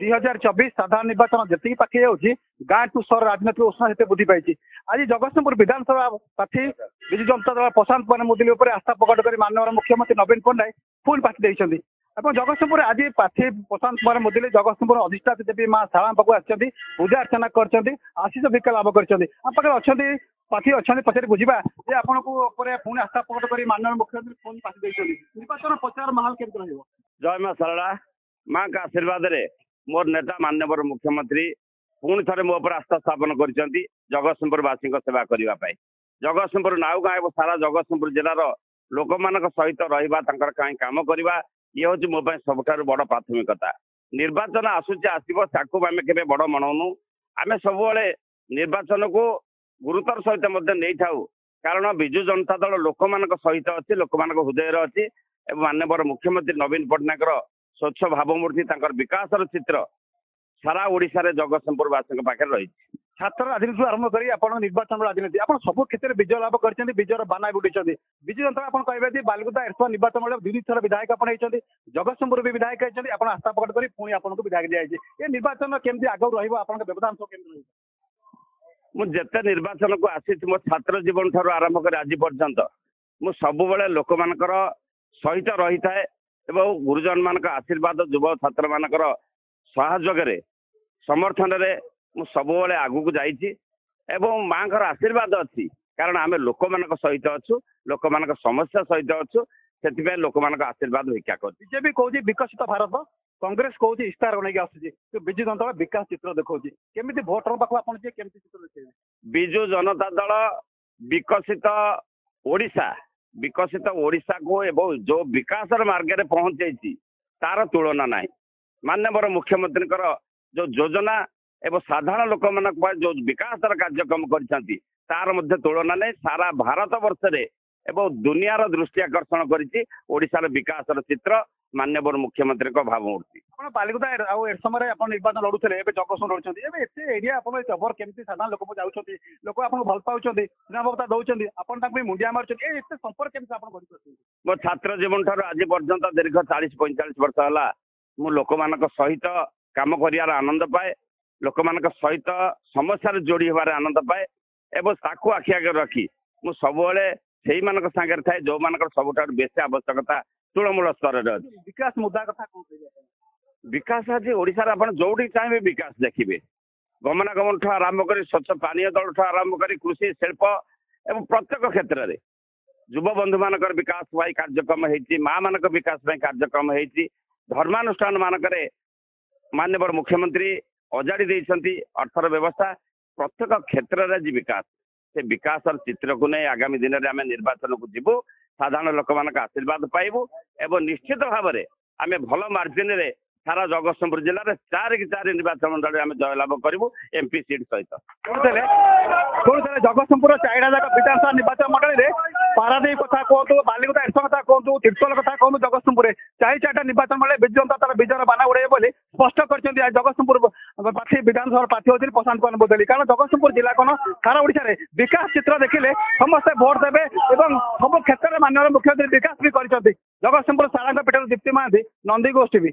2024 साधारण निर्वाचन जी पाखे जाऊँगी गाँ टू सहर राजनीति उष्णा से वृद्धि पाई। आज जगतसिंहपुर विधानसभा प्रार्थी विजु जनता दल प्रशांत कुमार मोदी आस्था प्रकट कर माननीय मुख्यमंत्री नवीन पट्टनायक फुल पार्टी देते। जगतसिंहपुर आज प्रार्थी प्रशांत कुमार मोदी जगतसिंहपुर अधिष्ठात्री देवी माँ शाला पाक आसी पूजा अर्चना कर आशीष भिक्षा लाभ कर प्रार्थी अच्छा पचारि बुझा जे आपन को पुणी आस्था प्रकट कर माननीय मुख्यमंत्री पुणी पार्टी देते। निर्वाचन प्रचार माहौल केमती रहिबो? जय माँ शारदा माँ का आशीर्वाद रे मोर नेता माननीय मुख्यमंत्री पुणी थे मो पर आस्था स्थापन कर जगतसिंहपुर वासी सेवा करने। जगतसिंहपुर नाउ गाँव सारा जगतसिंहपुर जिलार लोक मान सहित रहा कम करवा ये हूँ मो सबुठ बड़ प्राथमिकता। निर्वाचन आसूचे आसो आम के बड़ मनाऊनु आम सब निर्वाचन को गुरुतर सहित नहीं था कारण विजु जनता दल लोक मान सहित अच्छी लोक मान हृदय अच्छी माननीय मुख्यमंत्री नवीन पट्टनायक स्वच्छ भावमूर्ति विकास चित्र सारा ओडिशा रे जगतसिंहपुर वासी पाखे रही। छात्र राजनीति आरंभ कर निर्वाचन राजनीति आप सब क्षेत्र में विजय लाभ कर विजयर बाना बुड़ी विजु जनता आप कहे बालिकुदा एरसमा निर्वाचन बेले 2 थर विधायक आप जगतसिंहपुर भी विधायक आप आस्था प्रकट कर पुणी आपको विधायक दिखाई ये निर्वाचन केमती आगे व्यवधान सब केमती मुझे निर्वाचन को आसी मो छात्र जीवन ठार आरंभ कर आज पर्यंत मु सब लोक मान सहित रही थाए गुरुजन मान आशीर्वाद युव छात्र मान सहयोग समर्थन रे मु सब आगू को जाइए माँ का आशीर्वाद अच्छी कारण आम लोक मान सहित अच्छु लोक मान समस्या सहित अच्छु से लोक मान आशीर्वाद भिक्षा कर। बीजेपी कौन विकसित भारत कांग्रेस कौन इस्तार नहीं आसूँ विजु जनता दल विकास चित्र देखा केमी भोटर पाख आप केमी चित्र देखिए? विजु जनता दल विकसित ओडिशा को एवं जो विकास मार्ग में पहुंचे तार तुलना ना माननीय मुख्यमंत्री जो योजना एवं साधारण लोक मान जो विकास कार्यक्रम कर तुलना नहीं सारा भारत वर्ष एवं दुनियार दृष्टि आकर्षण कर विकास चित्र माननीय मुख्यमंत्री भावमूर्ति। बालिकुदा एरसम निर्वाचन लड़ुते जगतसिंह लड़ुंट एरिया कवर केमती साधारण लोक जाऊँ लोक आप भल पाँच स्नेहममता दौरान आप मुंडिया मार्च संपर्क केमती मो छात्र जीवन ठार आज पर्यंत दीर्घ 40-45 वर्ष है मु लोक मान सहित कम कर आनंद पाए लोक मान सहित समस्या जोड़ी हबार आनंद पाए एवं ताकू आखि आगे रखी मु सब से मान सागर थाए जो मान सबुठ बेसी आवश्यकता तृणमूल स्तर में अच्छी। विकास मुद्दा कथा विकास आज ओडिशा रे आपण जोड़ी चाहिए विकास देखिए गमनागमन ठू आरंभ कर स्वच्छ पानीय जल ठू आरंभ कर कृषि शिल्प एवं प्रत्येक क्षेत्र में युव बंधु मान विकास कार्यक्रम होती माँ मान विकास कार्यक्रम होती धर्मानुष्ठान मानक माननीय मुख्यमंत्री अजाड़ी देती अर्थर व्यवस्था प्रत्येक क्षेत्र में जी विकास से विकास चित्र को नहीं आगामी दिन में आम निर्वाचन को जीवु साधारण लोक मान आशीर्वाद पाइबू एवं निश्चित भाव में आम भल मार्जिन रे सारा जगतसिंहपुर जिले में 4 की 4 निर्वाचन मंडल में जयलाभ करूँ एमपी सीट सहित। जगतसिंहपुर 4 विधानसभा निर्वाचन मंडल में पारादीप कथा कहतु बालिकुदा एरसम कथा कहतु तीर्तोल कथा कहतु जगतसिंहपुर 4 निर्वाचन मंडल विजु जनता दल विजय बाना उड़े बोली स्पष्ट कर जगतसिंहपुर प्रार्थी विधानसभा प्रार्थी होती प्रशांत कुमार मोदी कारण जगतसिंहपुर जिला कौन सारा ओडिशा रे विकास चित्र देखिले समस्ते भोट देवे और सब क्षेत्र में माननीय मुख्यमंत्री विकास भी कर जगतसिंहपुर सारा पेटर दीप्ति महांती नंदी गोष्ठी भी।